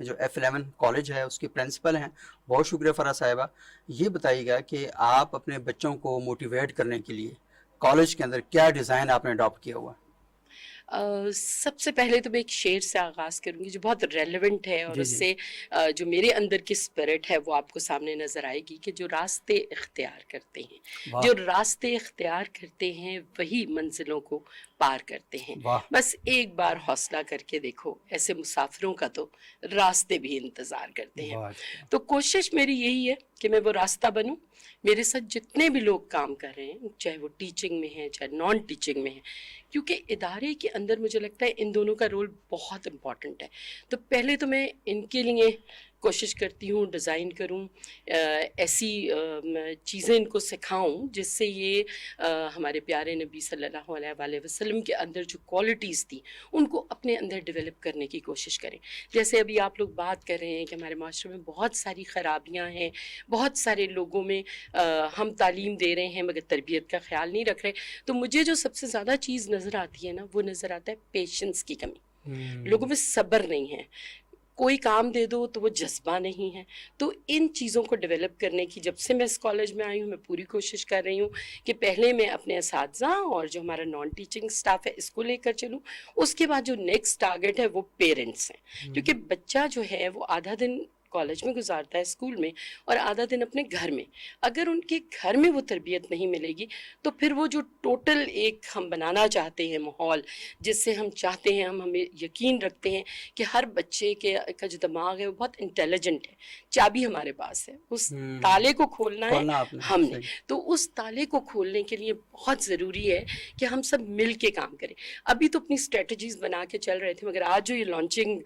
جو F11 کالج ہے اس کی پرنسپل ہیں. بہت شکریہ فرح صاحبہ. یہ بتائیے گا کہ آپ اپنے بچوں کو موٹیویٹ کرنے کے لیے کالج کے اندر کیا ڈیزائن آپ نے اڈاپٹ کیا ہوا؟ سب سے پہلے تو میں ایک شعر سے آغاز کروں گی جو بہت ریلیونٹ ہے، اور اس سے جو میرے اندر کی اسپرٹ ہے وہ آپ کو سامنے نظر آئے گی کہ جو راستے اختیار کرتے ہیں، جو راستے اختیار کرتے ہیں وہی منزلوں کو پار کرتے ہیں. بس ایک بار حوصلہ کر کے دیکھو، ایسے مسافروں کا تو راستے بھی انتظار کرتے ہیں. تو کوشش میری یہی ہے کہ میں وہ راستہ بنوں. میرے ساتھ جتنے بھی لوگ کام کر رہے ہیں، چاہے وہ ٹیچنگ میں ہیں چاہے نان ٹیچنگ میں ہیں، کیونکہ ادارے کے اندر مجھے لگتا ہے ان دونوں کا رول بہت امپورٹنٹ ہے. تو پہلے تو میں ان کے لیے کوشش کرتی ہوں ڈیزائن کروں، ایسی چیزیں ان کو سکھاؤں جس سے یہ ہمارے پیارے نبی صلی اللہ علیہ وآلہ وسلم کے اندر جو کوالٹیز تھیں ان کو اپنے اندر ڈیولپ کرنے کی کوشش کریں. جیسے ابھی آپ لوگ بات کر رہے ہیں کہ ہمارے معاشرے میں بہت ساری خرابیاں ہیں، بہت سارے لوگوں میں ہم تعلیم دے رہے ہیں مگر تربیت کا خیال نہیں رکھ رہے. تو مجھے جو سب سے زیادہ چیز نظر آتی ہے نا، وہ نظر آتا ہے پیشنس کی کمی. لوگوں میں صبر نہیں ہے، کوئی کام دے دو تو وہ جذبہ نہیں ہے. تو ان چیزوں کو ڈیولپ کرنے کی جب سے میں اس کالج میں آئی ہوں میں پوری کوشش کر رہی ہوں کہ پہلے میں اپنے اساتذہ اور جو ہمارا نان ٹیچنگ سٹاف ہے اس کو لے کر چلوں. اس کے بعد جو نیکسٹ ٹارگٹ ہے وہ پیرنٹس ہیں، کیونکہ بچہ جو ہے وہ آدھا دن کالج میں گزارتا ہے، اسکول میں، اور آدھا دن اپنے گھر میں. اگر ان کے گھر میں وہ تربیت نہیں ملے گی تو پھر وہ جو ٹوٹل ایک ہم بنانا چاہتے ہیں ماحول، جس سے ہم چاہتے ہیں، ہمیں یقین رکھتے ہیں کہ ہر بچے کا جو دماغ ہے وہ بہت انٹیلیجنٹ ہے. چابی ہمارے پاس ہے، اس تالے کو کھولنا ہے ہم نے. تو اس تالے کو کھولنے کے لیے بہت ضروری ہے کہ ہم سب مل کے کام کریں. ابھی تو اپنی اسٹریٹجیز بنا کے چل رہے تھے، مگر آج جو یہ لانچنگ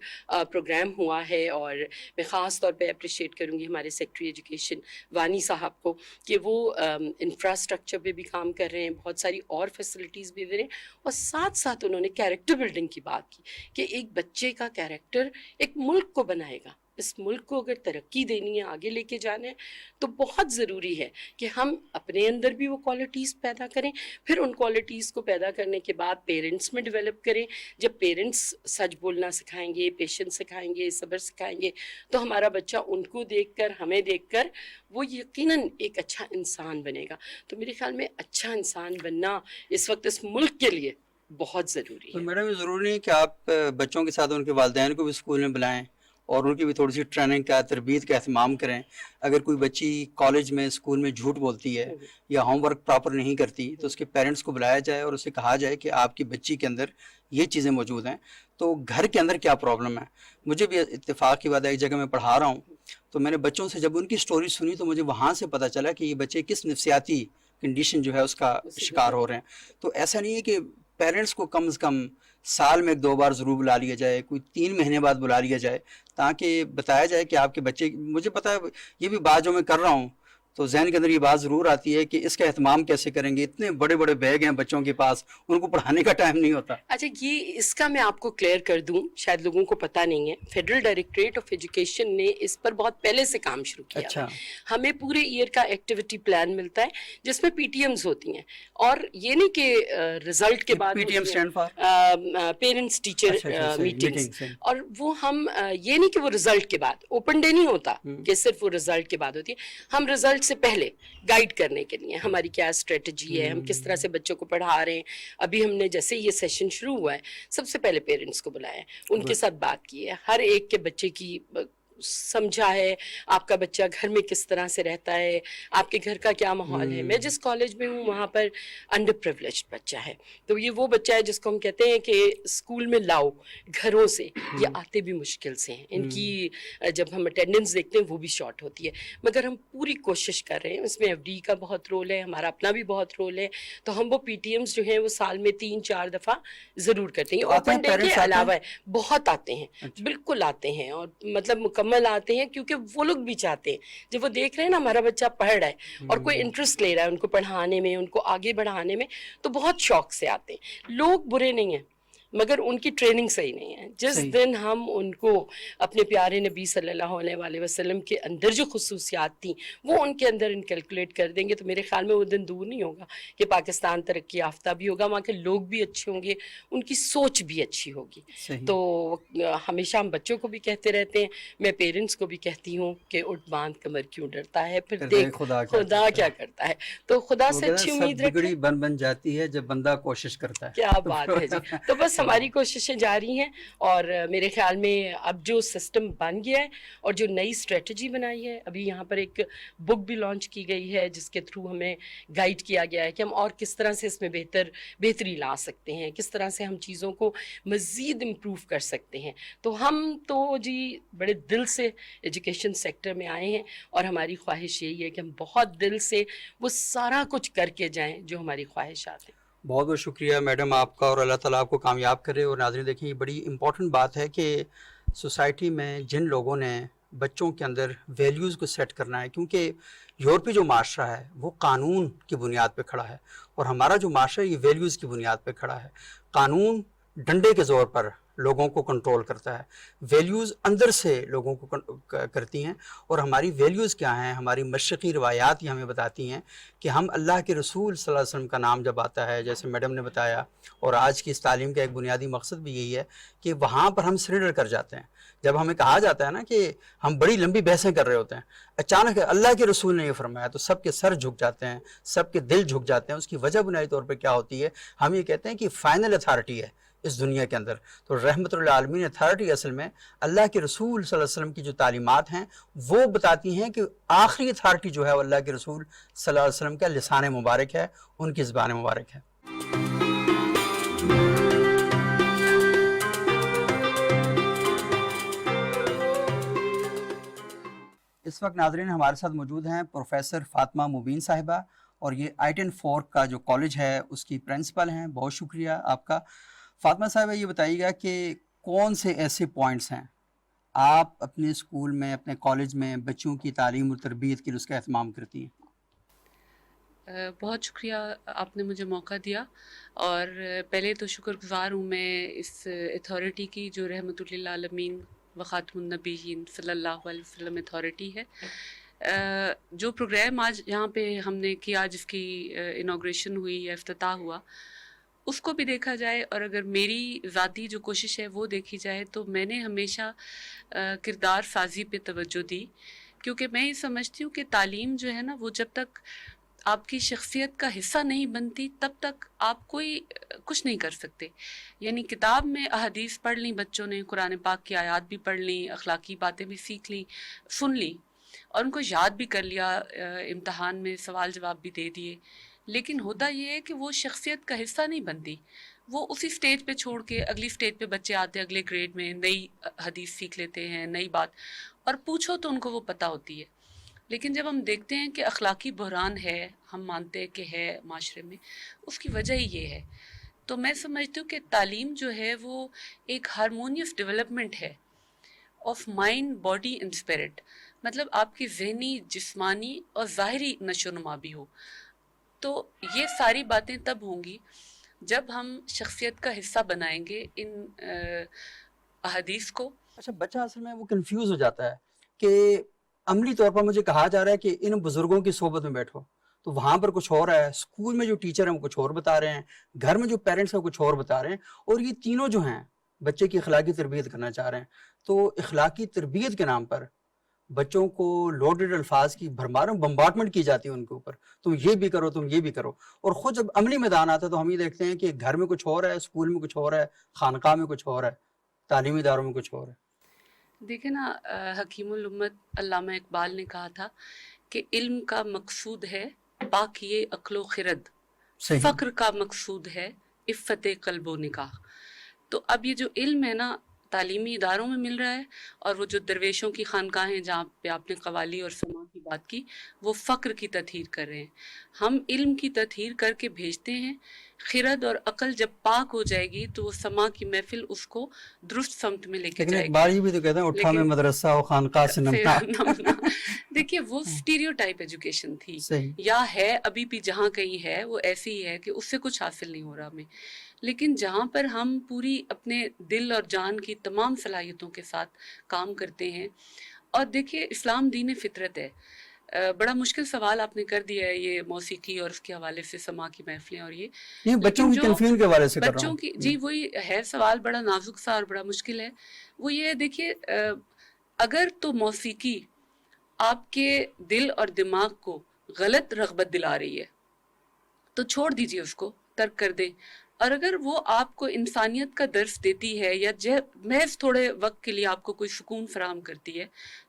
پروگرام ہوا ہے، اور میں خاص طور پہ اپریشیٹ کروں گی ہمارے سیکٹری ایجوکیشن وانی صاحب کو کہ وہ انفراسٹرکچر پہ بھی کام کر رہے ہیں، بہت ساری اور فیسلٹیز بھی دے رہے ہیں، اور ساتھ ساتھ انہوں نے کیریکٹر بلڈنگ کی بات کی کہ ایک بچے کا کیریکٹر ایک ملک کو بنائے گا. اس ملک کو اگر ترقی دینی ہے، آگے لے کے جانا ہے، تو بہت ضروری ہے کہ ہم اپنے اندر بھی وہ کوالٹیز پیدا کریں. پھر ان کوالٹیز کو پیدا کرنے کے بعد پیرنٹس میں ڈیولپ کریں. جب پیرنٹس سچ بولنا سکھائیں گے، پیشنس سکھائیں گے، صبر سکھائیں گے، تو ہمارا بچہ ان کو دیکھ کر، ہمیں دیکھ کر وہ یقیناً ایک اچھا انسان بنے گا. تو میرے خیال میں اچھا انسان بننا اس وقت اس ملک کے لیے بہت ضروری ہے. تو میڈم یہ ضروری نہیں کہ آپ بچوں کے ساتھ ان کے والدین کو بھی اسکول میں بلائیں اور ان کی بھی تھوڑی سی ٹریننگ کا، تربیت کا اہتمام کریں. اگر کوئی بچی کالج میں، اسکول میں جھوٹ بولتی ہے یا ہوم ورک پراپر نہیں کرتی تو اس کے پیرنٹس کو بلایا جائے اور اسے کہا جائے کہ آپ کی بچی کے اندر یہ چیزیں موجود ہیں، تو گھر کے اندر کیا پرابلم ہے. مجھے بھی اتفاق کی بات ہے، ایک جگہ میں پڑھا رہا ہوں تو میں نے بچوں سے جب ان کی سٹوری سنی تو مجھے وہاں سے پتہ چلا کہ یہ بچے کس نفسیاتی کنڈیشن جو ہے اس کا شکار ہو رہے ہیں. تو ایسا نہیں ہے کہ پیرنٹس کو کم از کم سال میں 1-2 بار ضرور بلا لیا جائے، کوئی 3 مہینے بعد بلا لیا جائے، تاکہ بتایا جائے کہ آپ کے بچے، مجھے پتہ ہے یہ بھی بات جو میں کر رہا ہوں تو ذہن کے اندر یہ بات ضرور آتی ہے کہ اس کا اہتمام کیسے کریں گے. اتنے بڑے بڑے بیگ ہیں بچوں کے پاس، ان کو پڑھانے کا ٹائم نہیں ہوتا. اچھا، یہ اس کا میں آپ کو کلیئر کر دوں، شاید لوگوں کو پتہ نہیں ہے. فیڈرل ڈائریکٹریٹ آف ایجوکیشن نے اس پر بہت پہلے سے کام شروع کیا. اچھا. ہمیں پورے ایئر کا ایکٹیویٹی پلان ملتا ہے جس میں پی ٹی ایمز ہوتی ہیں، اور یہ نہیں کہ رزلٹ کے بعد پیرنٹس ٹیچر میٹنگز، اور وہ ہم یہ نہیں کہ وہ رزلٹ کے بعد، اوپن ڈے نہیں ہوتا کہ صرف وہ رزلٹ کے بعد ہوتی ہے. ہم رزلٹ سے پہلے گائیڈ کرنے کے لیے ہماری کیا اسٹریٹجی ہے، ہم کس طرح سے بچوں کو پڑھا رہے ہیں. ابھی ہم نے جیسے یہ سیشن شروع ہوا ہے، سب سے پہلے پیرنٹس کو بلایا ہے، ان کے ساتھ بات کی ہے، ہر ایک کے بچے کی سمجھا ہے، آپ کا بچہ گھر میں کس طرح سے رہتا ہے، آپ کے گھر کا کیا ماحول ہے. میں جس کالج میں ہوں وہاں پر انڈر پریولیجڈ بچہ ہے، تو یہ وہ بچہ ہے جس کو ہم کہتے ہیں کہ اسکول میں لاؤ گھروں سے، یہ آتے بھی مشکل سے ہیں، ان کی جب ہم اٹینڈنس دیکھتے ہیں وہ بھی شارٹ ہوتی ہے. مگر ہم پوری کوشش کر رہے ہیں، اس میں ایف ڈی کا بہت رول ہے، ہمارا اپنا بھی بہت رول ہے. تو ہم وہ پی ٹی ایمز جو ہیں وہ سال میں 3-4 دفعہ ضرور کرتے ہیں. اوپن ڈے کے علاوہ بہت آتے ہیں، بالکل آتے ہیں، اور مطلب مکمل آتے ہیں، کیونکہ وہ لوگ بھی چاہتے ہیں، جب وہ دیکھ رہے ہیں نا ہمارا بچہ پڑھ رہا ہے اور کوئی انٹرسٹ لے رہا ہے ان کو پڑھانے میں، ان کو آگے بڑھانے میں، تو بہت شوق سے آتے ہیں. لوگ برے نہیں ہیں، مگر ان کی ٹریننگ صحیح نہیں ہے. جس دن ہم ان کو اپنے پیارے نبی صلی اللہ علیہ وسلم کے اندر جو خصوصیات تھیں وہ ان کے اندر انکیلکولیٹ کر دیں گے تو میرے خیال میں وہ دن دور نہیں ہوگا کہ پاکستان ترقی یافتہ بھی ہوگا, وہاں کے لوگ بھی اچھے ہوں گے, ان کی سوچ بھی اچھی ہوگی. تو ہمیشہ ہم بچوں کو بھی کہتے رہتے ہیں, میں پیرنٹس کو بھی کہتی ہوں کہ اٹھ باندھ کمر کیوں ڈرتا ہے, پھر دیکھ خدا کیا کرتا ہے. تو خدا سے اچھی امید رکھیں. بن جاتی ہے جب بندہ کوشش کرتا ہے. کیا بات ہے جی. تو بس ہماری کوششیں جاری ہیں, اور میرے خیال میں اب جو سسٹم بن گیا ہے اور جو نئی اسٹریٹجی بنائی ہے, ابھی یہاں پر ایک بک بھی لانچ کی گئی ہے جس کے تھرو ہمیں گائیڈ کیا گیا ہے کہ ہم اور کس طرح سے اس میں بہتری لا سکتے ہیں, کس طرح سے ہم چیزوں کو مزید امپروو کر سکتے ہیں. تو ہم تو جی بڑے دل سے ایجوکیشن سیکٹر میں آئے ہیں, اور ہماری خواہش یہی ہے کہ ہم بہت دل سے وہ سارا کچھ کر کے جائیں جو ہماری خواہشات ہیں. بہت بہت شکریہ میڈم آپ کا, اور اللہ تعالیٰ آپ کو کامیاب کرے. اور ناظرین دیکھیں, یہ بڑی امپورٹنٹ بات ہے کہ سوسائٹی میں جن لوگوں نے بچوں کے اندر ویلیوز کو سیٹ کرنا ہے, کیونکہ یورپی جو معاشرہ ہے وہ قانون کی بنیاد پہ کھڑا ہے, اور ہمارا جو معاشرہ یہ ویلیوز کی بنیاد پہ کھڑا ہے. قانون ڈنڈے کے زور پر لوگوں کو کنٹرول کرتا ہے, ویلیوز اندر سے لوگوں کو کرتی ہیں. اور ہماری ویلیوز کیا ہیں؟ ہماری مشرقی روایات یہ ہمیں بتاتی ہیں کہ ہم اللہ کے رسول صلی اللہ علیہ وسلم کا نام جب آتا ہے, جیسے میڈم نے بتایا, اور آج کی اس تعلیم کا ایک بنیادی مقصد بھی یہی ہے کہ وہاں پر ہم سرنڈر کر جاتے ہیں. جب ہمیں کہا جاتا ہے نا کہ ہم بڑی لمبی بحثیں کر رہے ہوتے ہیں, اچانک اللہ کے رسول نے یہ فرمایا تو سب کے سر جھک جاتے ہیں, سب کے دل جھک جاتے ہیں. اس کی وجہ بنیادی طور پہ کیا ہوتی ہے؟ ہم یہ کہتے ہیں کہ فائنل اتھارٹی ہے اس دنیا کے اندر. تو رحمت للعالمین اتھارٹی اصل میں اللہ کے رسول صلی اللہ علیہ وسلم کی جو تعلیمات ہیں وہ بتاتی ہیں کہ آخری اتھارٹی جو ہے وہ اللہ کے رسول صلی اللہ علیہ وسلم کا لسان مبارک ہے, ان کی زبان مبارک ہے. اس وقت ناظرین ہمارے ساتھ موجود ہیں پروفیسر فاطمہ مبین صاحبہ, اور یہ I-10-4 کا جو کالج ہے اس کی پرنسپل ہیں. بہت شکریہ آپ کا. فاطمہ صاحبہ, یہ بتائیے گا کہ کون سے ایسے پوائنٹس ہیں آپ اپنے اسکول میں, اپنے کالج میں بچوں کی تعلیم اور تربیت کے لیے اس کا اہتمام کرتی ہیں؟ بہت شکریہ آپ نے مجھے موقع دیا, اور پہلے تو شکر گزار ہوں میں اس اتھارٹی کی جو رحمت للعالمین و خاتم النبیین صلی اللہ علیہ وسلم اتھارٹی ہے. جو پروگرام آج یہاں پہ ہم نے کیا, جس کی انوگریشن ہوئی یا افتتاح ہوا, اس کو بھی دیکھا جائے, اور اگر میری ذاتی جو کوشش ہے وہ دیکھی جائے, تو میں نے ہمیشہ کردار سازی پہ توجہ دی, کیونکہ میں یہ سمجھتی ہوں کہ تعلیم جو ہے نا وہ جب تک آپ کی شخصیت کا حصہ نہیں بنتی تب تک آپ کوئی کچھ نہیں کر سکتے. یعنی کتاب میں احادیث پڑھ لیں بچوں نے, قرآن پاک کی آیات بھی پڑھ لیں, اخلاقی باتیں بھی سیکھ لیں, سن لیں, اور ان کو یاد بھی کر لیا, امتحان میں سوال جواب بھی دے دیے, لیکن ہوتا یہ ہے کہ وہ شخصیت کا حصہ نہیں بنتی. وہ اسی سٹیج پہ چھوڑ کے اگلی سٹیج پہ بچے آتے ہیں, اگلے گریڈ میں نئی حدیث سیکھ لیتے ہیں, نئی بات, اور پوچھو تو ان کو وہ پتہ ہوتی ہے. لیکن جب ہم دیکھتے ہیں کہ اخلاقی بحران ہے, ہم مانتے ہیں کہ ہے معاشرے میں, اس کی وجہ ہی یہ ہے. تو میں سمجھتی ہوں کہ تعلیم جو ہے وہ ایک ہارمونیس ڈیولپمنٹ ہے of mind, body and spirit. مطلب آپ کی ذہنی, جسمانی اور ظاہری نشو و نما بھی ہو. تو یہ ساری باتیں تب ہوں گی جب ہم شخصیت کا حصہ بنائیں گے ان احادیث کو. اچھا, بچہ اصل میں وہ کنفیوز ہو جاتا ہے کہ عملی طور پر مجھے کہا جا رہا ہے کہ ان بزرگوں کی صحبت میں بیٹھو, تو وہاں پر کچھ اور ہے, اسکول میں جو ٹیچر ہیں وہ کچھ اور بتا رہے ہیں, گھر میں جو پیرنٹس ہیں وہ کچھ اور بتا رہے ہیں, اور یہ تینوں جو ہیں بچے کی اخلاقی تربیت کرنا چاہ رہے ہیں. تو اخلاقی تربیت کے نام پر بچوں کو لوڈڈ الفاظ کی بھرماروں بمبارٹمنٹ کی جاتی ہے ان کے اوپر, تم یہ بھی کرو, تم یہ بھی کرو, اور خود جب عملی میدان آتا ہے تو ہم یہ دیکھتے ہیں کہ گھر میں کچھ اور ہے, اسکول میں کچھ اور ہے, خانقاہ میں کچھ اور ہے, تعلیمی اداروں میں کچھ اور ہے. دیکھیں نا, حکیم الامت علامہ اقبال نے کہا تھا کہ علم کا مقصود ہے پاکیے عقل و خرد, فقر کا مقصود ہے عفت قلب و نکاح. تو اب یہ جو علم ہے نا تعلیمی اداروں میں مل رہا ہے, اور وہ جو درویشوں کی خانقاہیں جہاں پہ آپ نے قوالی اور سما کی بات کی, وہ فقر کی تطہیر کر رہے ہیں. ہم علم کی تطہیر کر کے بھیجتے ہیں, خرد اور عقل جب پاک ہو جائے گی تو وہ سما کی محفل اس کو درست سمت میں لے کے جائے گی. اقبال یہ بھی تو کہتے ہیں اٹھا میں مدرسہ و خانقاہ سے نمٹا. دیکھیے وہ اسٹیریو ٹائپ ایجوکیشن تھی, یا ہے ابھی بھی جہاں کہیں ہے وہ ایسی ہی ہے کہ اس سے کچھ حاصل نہیں ہو رہا ہمیں. لیکن جہاں پر ہم پوری اپنے دل اور جان کی تمام صلاحیتوں کے ساتھ کام کرتے ہیں. اور دیکھیے اسلام دین فطرت ہے. بڑا مشکل سوال آپ نے کر دیا ہے یہ موسیقی اور اس کے حوالے سے سما کی محفلیں اور یہ بچوں کی کنفیوژن کے حوالے سے کر رہا بچوں ہوں. کی جی وہی ہے سوال بڑا نازک سا اور بڑا مشکل ہے. وہ یہ دیکھیے اگر تو موسیقی آپ کے دل اور دماغ کو غلط رغبت دلا رہی ہے تو چھوڑ دیجیے، اس کو ترک کر دیں. اور اگر وہ آپ کو انسانیت کا درس دیتی ہے یا محض تھوڑے وقت کے لیے آپ کو کوئی سکون فراہم کرتی ہے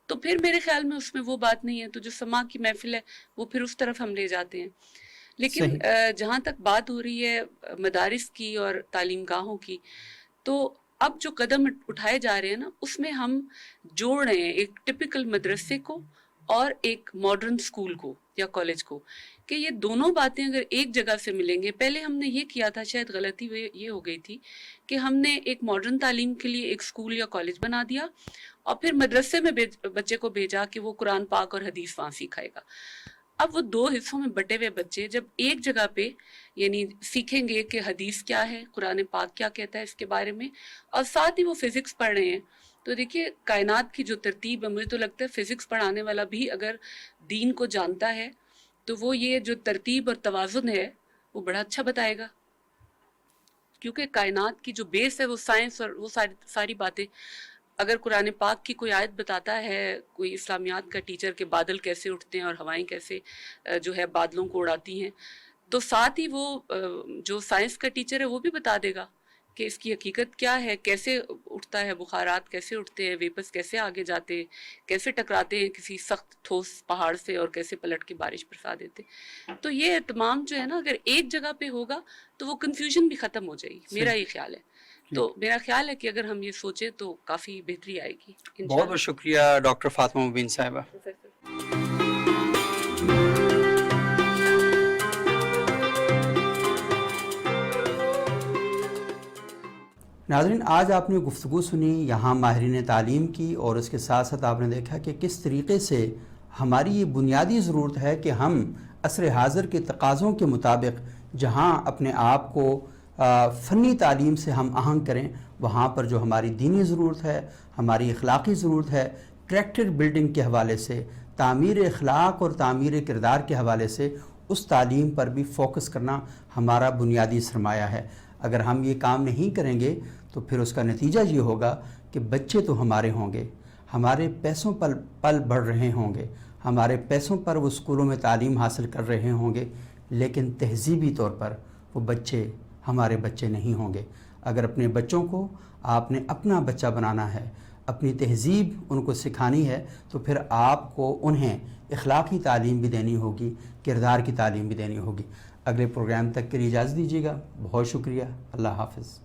تو پھر میرے خیال میں اس میں وہ بات نہیں ہے. تو جو سما کی محفل ہے وہ پھر اس طرف ہم لے جاتے ہیں. لیکن جہاں تک بات ہو رہی ہے مدارس کی اور تعلیم گاہوں کی، تو اب جو قدم اٹھائے جا رہے ہیں نا اس میں ہم جوڑ رہے ہیں ایک ٹپیکل مدرسے کو اور ایک ماڈرن سکول کو یا کالج کو، کہ یہ دونوں باتیں اگر ایک جگہ سے ملیں گے. پہلے ہم نے یہ کیا تھا، شاید غلطی یہ ہو گئی تھی کہ ہم نے ایک ماڈرن تعلیم کے لیے ایک سکول یا کالج بنا دیا اور پھر مدرسے میں بچے کو بھیجا کہ وہ قرآن پاک اور حدیث وہاں سکھائے گا. اب وہ دو حصوں میں بٹے ہوئے بچے جب ایک جگہ پہ یعنی سیکھیں گے کہ حدیث کیا ہے، قرآن پاک کیا کہتا ہے اس کے بارے میں، اور ساتھ ہی وہ فزکس پڑھ رہے ہیں، تو دیکھیے کائنات کی جو ترتیب ہے، مجھے تو لگتا ہے فزکس پڑھانے والا بھی اگر دین کو جانتا ہے تو وہ یہ جو ترتیب اور توازن ہے وہ بڑا اچھا بتائے گا. کیونکہ کائنات کی جو بیس ہے وہ سائنس اور وہ ساری باتیں. اگر قرآن پاک کی کوئی آیت بتاتا ہے کوئی اسلامیات کا ٹیچر کہ بادل کیسے اٹھتے ہیں اور ہوائیں کیسے جو ہے بادلوں کو اڑاتی ہیں، تو ساتھ ہی وہ جو سائنس کا ٹیچر ہے وہ بھی بتا دے گا کہ اس کی حقیقت کیا ہے، کیسے اٹھتا ہے بخارات، کیسے اٹھتے ہیں ویپس، کیسے آگے جاتے ہیں، کیسے ٹکراتے ہیں کسی سخت ٹھوس پہاڑ سے اور کیسے پلٹ کے بارش برسا دیتے. تو یہ تمام جو ہے نا اگر ایک جگہ پہ ہوگا تو وہ کنفیوژن بھی ختم ہو جائے گی، میرا یہ خیال ہے. تو میرا خیال ہے کہ اگر ہم یہ سوچیں تو کافی بہتری آئے گی. بہت بہت شکریہ ڈاکٹر فاطمہ مبین صاحبہ. ناظرین، آج آپ نے گفتگو سنی یہاں ماہرین تعلیم کی، اور اس کے ساتھ ساتھ آپ نے دیکھا کہ کس طریقے سے ہماری یہ بنیادی ضرورت ہے کہ ہم عصر حاضر کے تقاضوں کے مطابق جہاں اپنے آپ کو فنی تعلیم سے ہم آہنگ کریں، وہاں پر جو ہماری دینی ضرورت ہے، ہماری اخلاقی ضرورت ہے، کریکٹر بلڈنگ کے حوالے سے، تعمیر اخلاق اور تعمیر کردار کے حوالے سے اس تعلیم پر بھی فوکس کرنا ہمارا بنیادی سرمایہ ہے. اگر ہم یہ کام نہیں کریں گے تو پھر اس کا نتیجہ یہ ہوگا کہ بچے تو ہمارے ہوں گے، ہمارے پیسوں پر پل بڑھ رہے ہوں گے، ہمارے پیسوں پر وہ اسکولوں میں تعلیم حاصل کر رہے ہوں گے، لیکن تہذیبی طور پر وہ بچے ہمارے بچے نہیں ہوں گے. اگر اپنے بچوں کو آپ نے اپنا بچہ بنانا ہے، اپنی تہذیب ان کو سکھانی ہے، تو پھر آپ کو انہیں اخلاقی تعلیم بھی دینی ہوگی، کردار کی تعلیم بھی دینی ہوگی. اگلے پروگرام تک کے لیے اجازت دیجیے گا. بہت شکریہ. اللہ حافظ.